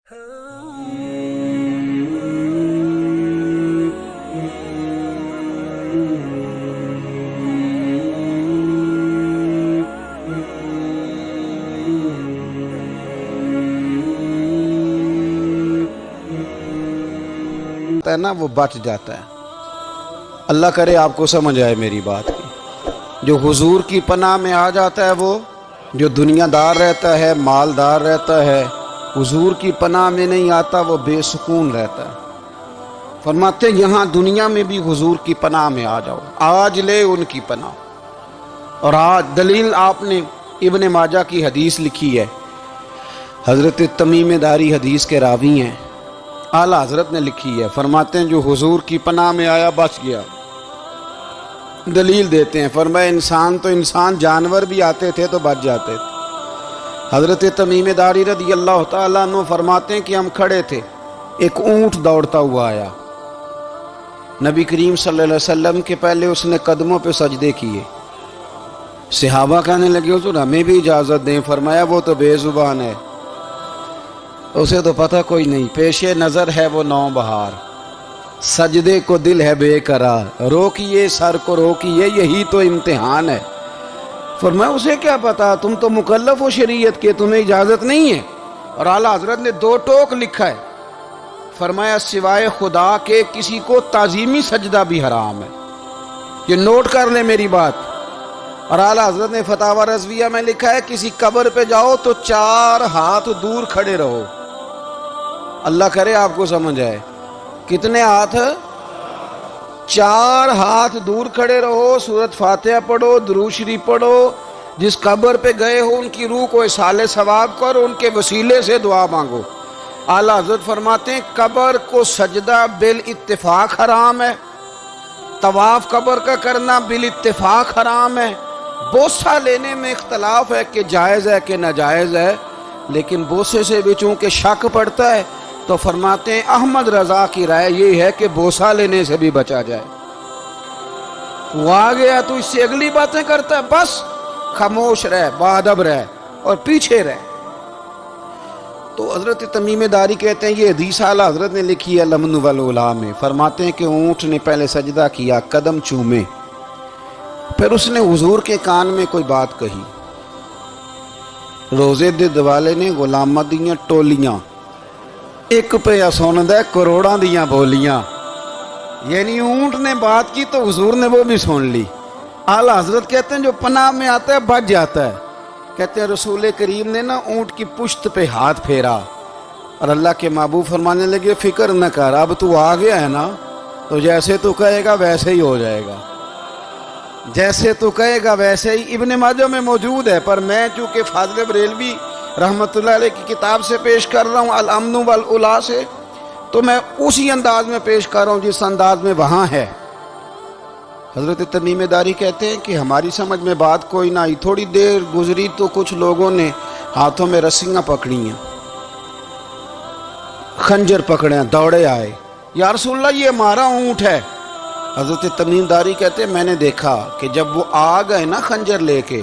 ہے نا وہ بچ جاتا ہے۔ اللہ کرے آپ کو سمجھ آئے میری بات کی۔ جو حضور کی پناہ میں آ جاتا ہے، وہ جو دنیا دار رہتا ہے، مالدار رہتا ہے، حضور کی پناہ میں نہیں آتا، وہ بے سکون رہتا ہے۔ فرماتے یہاں دنیا میں بھی حضور کی پناہ میں آ جاؤ، آج لے ان کی پناہ۔ اور آج دلیل آپ نے ابن ماجہ کی حدیث لکھی ہے، حضرت تمیم داری حدیث کے راوی ہیں، اعلیٰ حضرت نے لکھی ہے۔ فرماتے ہیں جو حضور کی پناہ میں آیا بچ گیا۔ دلیل دیتے ہیں، فرمایا انسان تو انسان، جانور بھی آتے تھے تو بچ جاتے تھے۔ حضرت تمیم داری رضی اللہ تعالیٰ عنہ فرماتے ہیں کہ ہم کھڑے تھے، ایک اونٹ دوڑتا ہوا آیا، نبی کریم صلی اللہ علیہ وسلم کے پہلے اس نے قدموں پہ سجدے کیے۔ صحابہ کہنے لگے حضور ہمیں بھی اجازت دیں۔ فرمایا وہ تو بے زبان ہے، اسے تو پتہ کوئی نہیں، پیش نظر ہے وہ نو بہار، سجدے کو دل ہے بے قرار، روکیے سر کو روکیے یہی تو امتحان ہے۔ فرمایا اسے کیا پتا، تم تو مکلف ہو شریعت کے، تمہیں اجازت نہیں ہے۔ اور اعلیٰ حضرت نے دو ٹوک لکھا ہے، فرمایا سوائے خدا کے کسی کو تعظیمی سجدہ بھی حرام ہے۔ یہ نوٹ کر لیں میری بات۔ اور اعلیٰ حضرت نے فتاوی رضویہ میں لکھا ہے کسی قبر پہ جاؤ تو 4 ہاتھ دور کھڑے رہو۔ اللہ کرے آپ کو سمجھ آئے، کتنے ہاتھ؟ 4 ہاتھ دور کھڑے رہو، سورۃ فاتحہ پڑھو، درود شریف پڑھو، جس قبر پہ گئے ہو ان کی روح کو اصحال ثواب کرو، ان کے وسیلے سے دعا مانگو۔ اعلیٰ حضرت فرماتے ہیں قبر کو سجدہ بالاتفاق حرام ہے، طواف قبر کا کرنا بالاتفاق حرام ہے، بوسہ لینے میں اختلاف ہے کہ جائز ہے کہ ناجائز ہے، لیکن بوسے سے بھی چونکہ شک پڑتا ہے تو فرماتے ہیں احمد رضا کی رائے یہ ہے کہ بوسہ لینے سے بھی بچا جائے۔ وہ آ گیا تو اس سے اگلی باتیں کرتا ہے، بس خاموش رہ، باادب رہ اور پیچھے رہ۔ تو حضرت تمیم داری کہتے ہیں یہ حدیث اعلیٰ حضرت نے لکھی ہے لمن والعلا میں، فرماتے ہیں کہ اونٹ نے پہلے سجدہ کیا، قدم چومے، پھر اس نے حضور کے کان میں کوئی بات کہی۔ روزے دے دوالے نے غلامہ دیاں ٹولیاں، ایک پہ سن دے کروڑاں دیاں بولیاں، یعنی اونٹ نے بات کی تو حضور نے وہ بھی سن لی۔ اعلیٰ حضرت کہتے ہیں جو پناہ میں آتا ہے بچ جاتا ہے۔ کہتے ہیں رسول کریم نے نا اونٹ کی پشت پہ ہاتھ پھیرا اور اللہ کے محبوب فرمانے لگے فکر نہ کر، اب تو آ گیا ہے نا تو جیسے تو کہے گا ویسے ہی ہو جائے گا، جیسے تو کہے گا ویسے ہی۔ ابن ماجہ میں موجود ہے، پر میں چونکہ فاضل بریلوی رحمۃ اللہ علیہ کی کتاب سے پیش کر رہا ہوں الامن والعلا سے، تو میں اسی انداز میں پیش کر رہا ہوں جس انداز میں وہاں ہے۔ حضرت تمیم داری کہتے ہیں کہ ہماری سمجھ میں بات کوئی نہ آئی، تھوڑی دیر گزری تو کچھ لوگوں نے ہاتھوں میں رسیاں پکڑی ہیں، خنجر پکڑے ہیں، دوڑے آئے، یا رسول اللہ یہ ہمارا اونٹ ہے۔ حضرت تمیم داری کہتے ہیں میں نے دیکھا کہ جب وہ آ گئے نا خنجر لے کے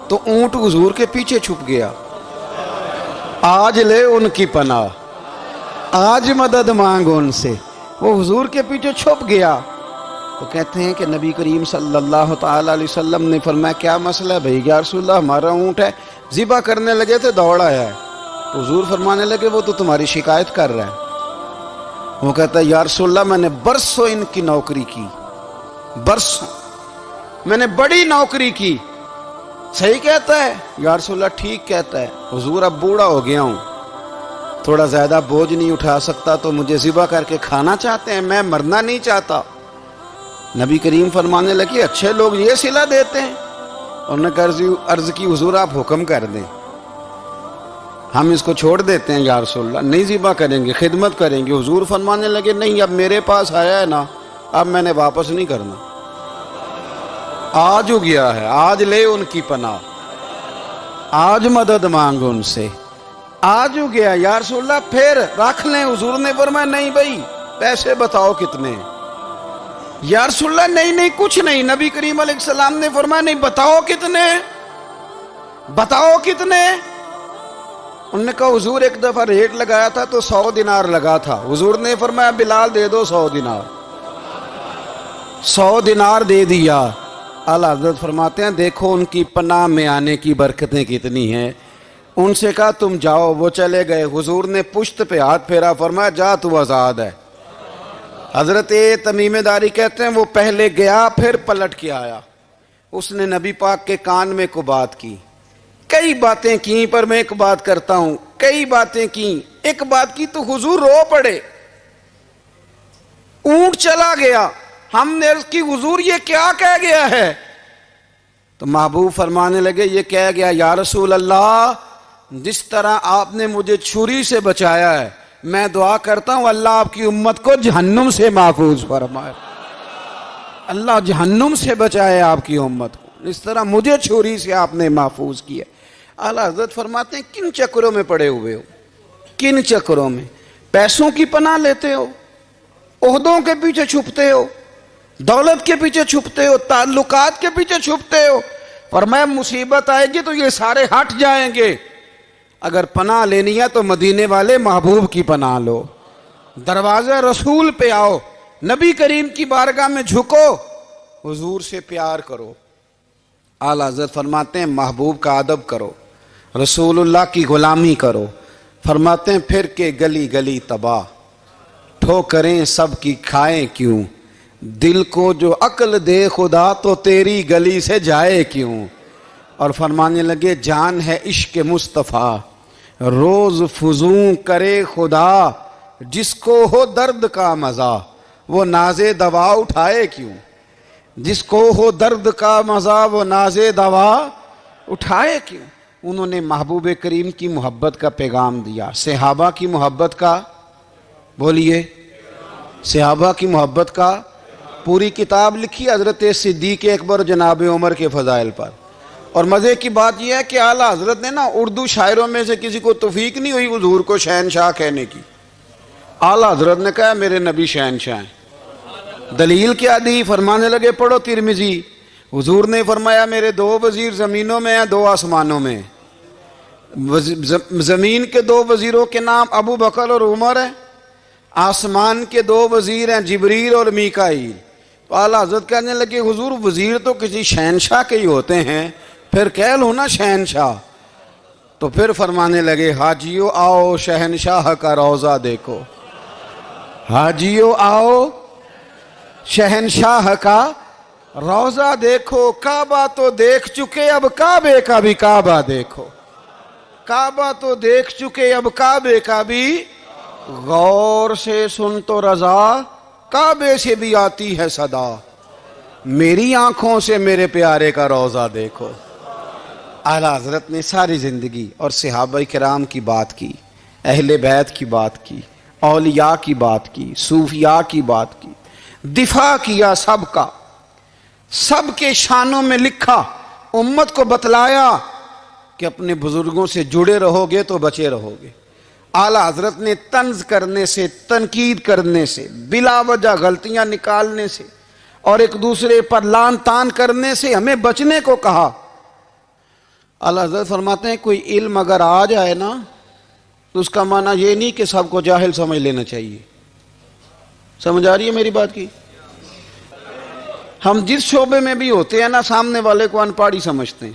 تو اونٹ حضور کے پیچھے چھپ گیا۔ آج لے ان کی پناہ، آج مدد مانگ ان سے، وہ حضور کے پیچھے چھپ گیا۔ تو کہتے ہیں کہ نبی کریم صلی اللہ تعالیٰ علیہ وسلم نے فرمایا کیا مسئلہ ہے بھائی؟ یا رسول اللہ ہمارا اونٹ ہے، ذبح کرنے لگے تھے دوڑ آیا ہے۔ تو حضور فرمانے لگے وہ تو تمہاری شکایت کر رہا ہے۔ وہ کہتا ہے یا رسول اللہ میں نے برسوں ان کی نوکری کی، برسوں میں نے بڑی نوکری کی۔ صحیح کہتا ہے یا رسول اللہ؟ ٹھیک کہتا ہے حضور، اب بوڑھا ہو گیا ہوں، تھوڑا زیادہ بوجھ نہیں اٹھا سکتا، تو مجھے ذبح کر کے کھانا چاہتے ہیں، میں مرنا نہیں چاہتا۔ نبی کریم فرمانے لگے اچھے لوگ یہ صلہ دیتے ہیں؟ انہوں نے عرض کی حضور آپ حکم کر دیں، ہم اس کو چھوڑ دیتے ہیں یا رسول اللہ، نہیں ذبح کریں گے، خدمت کریں گے۔ حضور فرمانے لگے نہیں، اب میرے پاس آیا ہے نا، اب میں نے واپس نہیں کرنا، آج ہو گیا ہے، آج لے ان کی پناہ، آج مدد مانگ ان سے، آج ہو گیا یا رسول اللہ پھر رکھ لیں۔ حضور نے فرمایا نہیں بھائی پیسے بتاؤ کتنے؟ یا رسول اللہ نہیں کچھ نہیں۔ نبی کریم علیہ السلام نے فرمایا نہیں، بتاؤ کتنے، بتاؤ کتنے؟ انہوں نے کہا حضور ایک دفعہ ریٹ لگایا تھا تو 100 دینار لگا تھا. حضور نے فرمایا بلال دے دو 100 دینار. 100 دینار دے دیا. اعلیٰ حضرت فرماتے ہیں دیکھو ان کی پناہ میں آنے کی برکتیں کتنی ہیں. ان سے کہا تم جاؤ. وہ چلے گئے. حضور نے پشت پہ ہاتھ پھیرا, فرمایا جا تو آزاد ہے. حضرت تمیم داری کہتے ہیں وہ پہلے گیا پھر پلٹ کے آیا. اس نے نبی پاک کے کان میں کو بات کی, کئی باتیں کی, پر میں ایک بات کرتا ہوں, کئی باتیں کی. ایک بات کی تو حضور رو پڑے. اونٹ چلا گیا. ہم نے عرض کی حضور یہ کیا کہہ گیا ہے؟ تو محبوب فرمانے لگے یہ کہہ گیا یا رسول اللہ جس طرح آپ نے مجھے چھری سے بچایا ہے میں دعا کرتا ہوں اللہ آپ کی امت کو جہنم سے محفوظ فرمائے. اللہ جہنم سے بچائے آپ کی امت کو, اس طرح مجھے چھری سے آپ نے محفوظ کیا. اعلیٰ حضرت فرماتے ہیں کن چکروں میں پڑے ہوئے ہو, کن چکروں میں؟ پیسوں کی پناہ لیتے ہو, عہدوں کے پیچھے چھپتے ہو, دولت کے پیچھے چھپتے ہو, تعلقات کے پیچھے چھپتے ہو. فرمایا مصیبت آئے گی تو یہ سارے ہٹ جائیں گے. اگر پناہ لینی ہے تو مدینے والے محبوب کی پناہ لو, دروازہ رسول پہ آؤ, نبی کریم کی بارگاہ میں جھکو, حضور سے پیار کرو. اعلیٰ حضرت فرماتے ہیں محبوب کا ادب کرو, رسول اللہ کی غلامی کرو. فرماتے ہیں پھر کے گلی گلی تباہ, ٹھوکریں سب کی کھائیں کیوں, دل کو جو عقل دے خدا تو تیری گلی سے جائے کیوں. اور فرمانے لگے جان ہے عشق مصطفیٰ روز فزوں کرے خدا, جس کو ہو درد کا مزہ وہ ناز دوا اٹھائے کیوں. جس کو ہو درد کا مزہ وہ ناز دوا اٹھائے کیوں. انہوں نے محبوب کریم کی محبت کا پیغام دیا, صحابہ کی محبت کا, بولیے, صحابہ کی محبت کا. پوری کتاب لکھی حضرت صدیق اکبر جناب عمر کے فضائل پر. اور مزے کی بات یہ ہے کہ اعلیٰ حضرت نے نا اردو شاعروں میں سے کسی کو توفیق نہیں ہوئی حضور کو شہنشاہ کہنے کی. اعلیٰ حضرت نے کہا میرے نبی شہنشاہ ہیں. دلیل کیا دی؟ فرمانے لگے پڑھو ترمذی. حضور نے فرمایا میرے 2 وزیر زمینوں میں ہیں 2 آسمانوں میں. زمین کے 2 وزیروں کے نام ابو بکر اور عمر ہیں, آسمان کے 2 وزیر ہیں جبریل اور میکائیل. تو اعلیٰ حضرت کہنے لگے حضور وزیر تو کسی شہنشاہ کے ہی ہوتے ہیں, پھر کہہ لو نا شہنشاہ. تو پھر فرمانے لگے حاجیو آؤ شہنشاہ کا روضہ دیکھو, حاجیو آؤ شہنشاہ کا روضہ دیکھو. کعبہ تو دیکھ چکے اب کعبے کا بھی کعبہ دیکھو, کعبہ تو دیکھ چکے اب کعبے کا بھی, غور سے سن تو رضا کعبے سے بھی آتی ہے صدا, میری آنکھوں سے میرے پیارے کا روضہ دیکھو. اعلیٰ حضرت نے ساری زندگی اور صحابہ کرام کی بات کی, اہل بیت کی بات کی, اولیاء کی بات کی, صوفیاء کی بات کی, دفاع کیا سب کا, سب کے شانوں میں لکھا, امت کو بتلایا کہ اپنے بزرگوں سے جڑے رہو گے تو بچے رہو گے. اعلیٰ حضرت نے طنز کرنے سے, تنقید کرنے سے, بلا وجہ غلطیاں نکالنے سے اور ایک دوسرے پر لان تان کرنے سے ہمیں بچنے کو کہا. اعلیٰ حضرت فرماتے ہیں کوئی علم اگر آ جائے نا تو اس کا معنی یہ نہیں کہ سب کو جاہل سمجھ لینا چاہیے. سمجھ آ رہی ہے میری بات کی؟ ہم جس شعبے میں بھی ہوتے ہیں نا سامنے والے کو ان پڑھ ہی سمجھتے ہیں.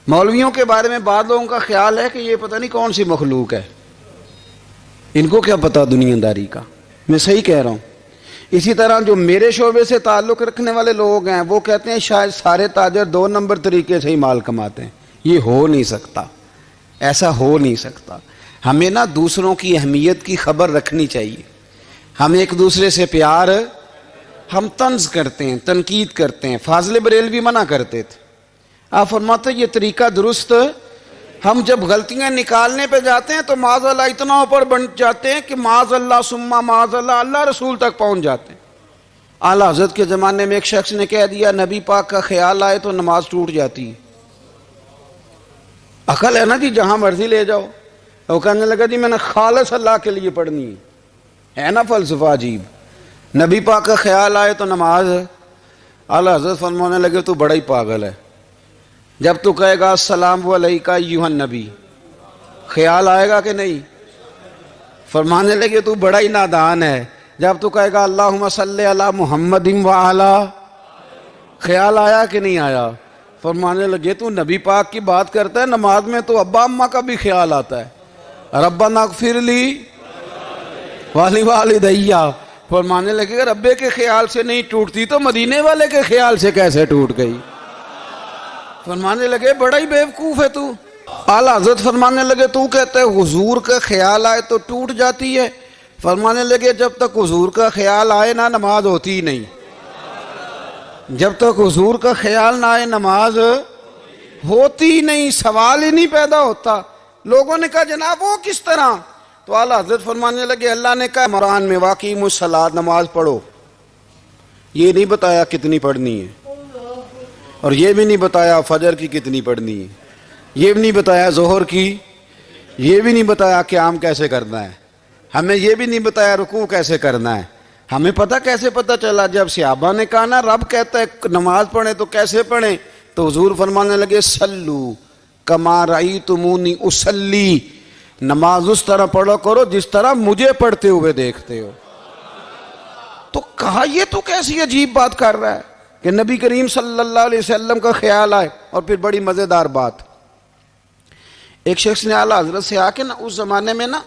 مولویوں کے بارے میں بعض لوگوں کا خیال ہے کہ یہ پتہ نہیں کون سی مخلوق ہے, ان کو کیا پتہ دنیا داری کا. میں صحیح کہہ رہا ہوں. اسی طرح جو میرے شعبے سے تعلق رکھنے والے لوگ ہیں وہ کہتے ہیں شاید سارے تاجر 2 نمبر طریقے سے ہی مال کماتے ہیں. یہ ہو نہیں سکتا, ایسا ہو نہیں سکتا. ہمیں نا دوسروں کی اہمیت کی خبر رکھنی چاہیے. ہم ایک دوسرے سے پیار, ہم طنز کرتے ہیں, تنقید کرتے ہیں. فاضل بریلوی منع کرتے تھے, آپ فرماتے یہ طریقہ درست. ہم جب غلطیاں نکالنے پہ جاتے ہیں تو معاذ اللہ اتنا اوپر بن جاتے ہیں کہ معاذ اللہ ثم معاذ اللہ اللہ رسول تک پہنچ جاتے ہیں. اعلیٰ حضرت کے زمانے میں ایک شخص نے کہہ دیا نبی پاک کا خیال آئے تو نماز ٹوٹ جاتی ہے. عقل ہے نا جی, جہاں مرضی لے جاؤ. وہ کہنے لگا جی میں نے خالص اللہ کے لیے پڑھنی ہے نا فلسفہ عجیب. نبی پاک کا خیال آئے تو نماز. اعلیٰ حضرت فرمانے لگے تو بڑا ہی پاگل ہے. جب تو کہے گا السلام علیکہ ایھا النبی, خیال آئے گا کہ نہیں؟ فرمانے لگے تو بڑا ہی نادان ہے، جب تو کہے گا اللہم صلی علی محمد وعلی، خیال آیا کہ نہیں آیا؟ فرمانے لگے تو نبی پاک کی بات کرتا ہے، نماز میں تو ابا اماں کا بھی خیال آتا ہے، ربنا اغفر لی والی والدیہ۔ فرمانے لگے ربے کے خیال سے نہیں ٹوٹتی تو مدینے والے کے خیال سے کیسے ٹوٹ گئی؟ فرمانے لگے بڑا ہی بیوقوف ہے تو۔ اعلیٰ حضرت فرمانے لگے تو کہتا ہے حضور کا خیال آئے تو ٹوٹ جاتی ہے؟ فرمانے لگے جب تک حضور کا خیال آئے نہ نماز ہوتی ہی نہیں، جب تک حضور کا خیال نہ آئے نماز ہوتی ہی نہیں، سوال ہی نہیں پیدا ہوتا۔ لوگوں نے کہا جناب وہ کس طرح؟ تو اعلیٰ حضرت فرمانے لگے اللہ نے کہا قرآن میں واقعی الصلاۃ، نماز پڑھو، یہ نہیں بتایا کتنی پڑھنی ہے، اور یہ بھی نہیں بتایا فجر کی کتنی پڑھنی ہے، یہ بھی نہیں بتایا ظہر کی، یہ بھی نہیں بتایا قیام کیسے کرنا ہے، ہمیں یہ بھی نہیں بتایا رکوع کیسے کرنا ہے۔ ہمیں کیسے پتہ چلا؟ جب صحابہ نے کہا نا رب کہتا ہے نماز پڑھیں تو کیسے پڑھیں، تو حضور فرمانے لگے سلو کما رأیتمونی اصلی، نماز اس طرح پڑھو کرو جس طرح مجھے پڑھتے ہوئے دیکھتے ہو۔ تو کہا یہ تو کیسی عجیب بات کر رہا ہے کہ نبی کریم صلی اللہ علیہ وسلم کا خیال آئے۔ اور پھر بڑی مزیدار بات، ایک شخص نے اعلیٰ حضرت سے آ کے نا، اس زمانے میں نا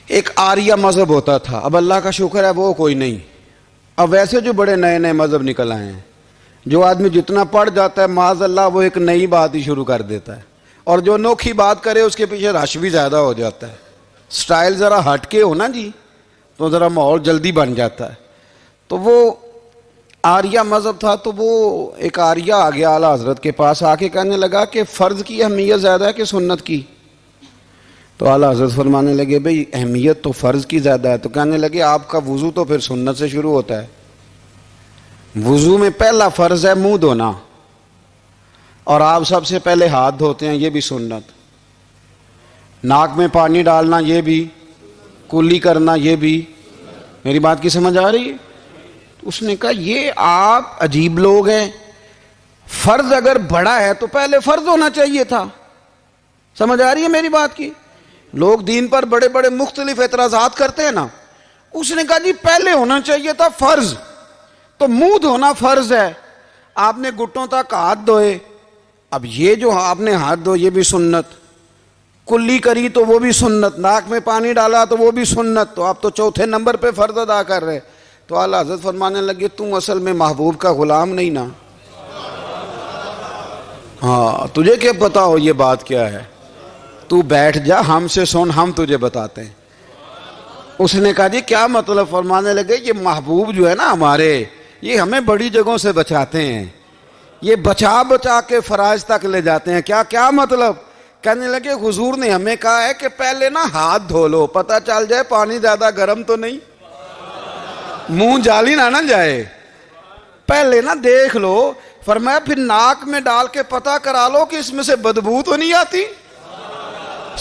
ایک آریہ مذہب ہوتا تھا، اب اللہ کا شکر ہے وہ کوئی نہیں، اب ویسے جو بڑے نئے نئے مذہب نکل آئے ہیں، جو آدمی جتنا پڑھ جاتا ہے معاذ اللہ وہ ایک نئی بات ہی شروع کر دیتا ہے، اور جو انوکھی بات کرے اس کے پیچھے رش بھی زیادہ ہو جاتا ہے، سٹائل ذرا ہٹ کے ہو نا جی تو ذرا ماحول جلدی بن جاتا ہے۔ تو وہ آریہ مذہب تھا، تو وہ ایک آریہ آ گیا اعلیٰ حضرت کے پاس، آ کے کہنے لگا کہ فرض کی اہمیت زیادہ ہے کہ سنت کی؟ تو اعلیٰ حضرت فرمانے لگے بھئی اہمیت تو فرض کی زیادہ ہے۔ تو کہنے لگے آپ کا وضو تو پھر سنت سے شروع ہوتا ہے، وضو میں پہلا فرض ہے منہ دھونا، اور آپ سب سے پہلے ہاتھ دھوتے ہیں، یہ بھی سنت، ناک میں پانی ڈالنا یہ بھی، کلی کرنا یہ بھی۔ میری بات کی سمجھ آ رہی ہے؟ اس نے کہا یہ آپ عجیب لوگ ہیں، فرض اگر بڑا ہے تو پہلے فرض ہونا چاہیے تھا۔ سمجھ آ رہی ہے میری بات کی؟ لوگ دین پر بڑے بڑے مختلف اعتراضات کرتے ہیں نا، اس نے کہا جی پہلے ہونا چاہیے تھا فرض، تو منہ دھونا فرض ہے، آپ نے گھٹنوں تک ہاتھ دھوئے، اب یہ جو آپ نے ہاتھ دھو یہ بھی سنت، کلی کری تو وہ بھی سنت، ناک میں پانی ڈالا تو وہ بھی سنت، تو آپ تو چوتھے نمبر پہ فرض ادا کر رہے۔ تو اعلیٰ حضرت فرمانے لگے تم اصل میں محبوب کا غلام نہیں نا، ہاں تجھے کیا پتا ہو یہ بات کیا ہے، تو بیٹھ جا ہم سے سن، ہم تجھے بتاتے ہیں۔ اس نے کہا جی کیا مطلب؟ فرمانے لگے یہ محبوب جو ہے نا ہمارے، یہ ہمیں بڑی جگہوں سے بچاتے ہیں، یہ بچا بچا کے فرائض تک لے جاتے ہیں۔ کیا کیا مطلب؟ کہنے لگے حضور نے ہمیں کہا ہے کہ پہلے نا ہاتھ دھو لو، پتہ چل جائے پانی زیادہ گرم تو نہیں، منہ جالی نہ جائے، پہلے نا دیکھ لو۔ فرمایا پھر ناک میں ڈال کے پتہ کرا لو کہ اس میں سے بدبو تو نہیں آتی،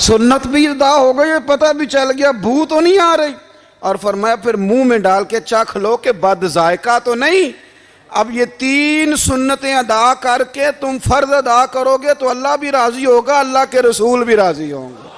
سنت بھی ادا ہو گئی، پتہ بھی چل گیا بو تو نہیں آ رہی۔ اور فرمایا پھر منہ میں ڈال کے چکھ لو کہ بد ذائقہ تو نہیں۔ اب یہ 3 سنتیں ادا کر کے تم فرض ادا کرو گے تو اللہ بھی راضی ہوگا، اللہ کے رسول بھی راضی ہوں گے۔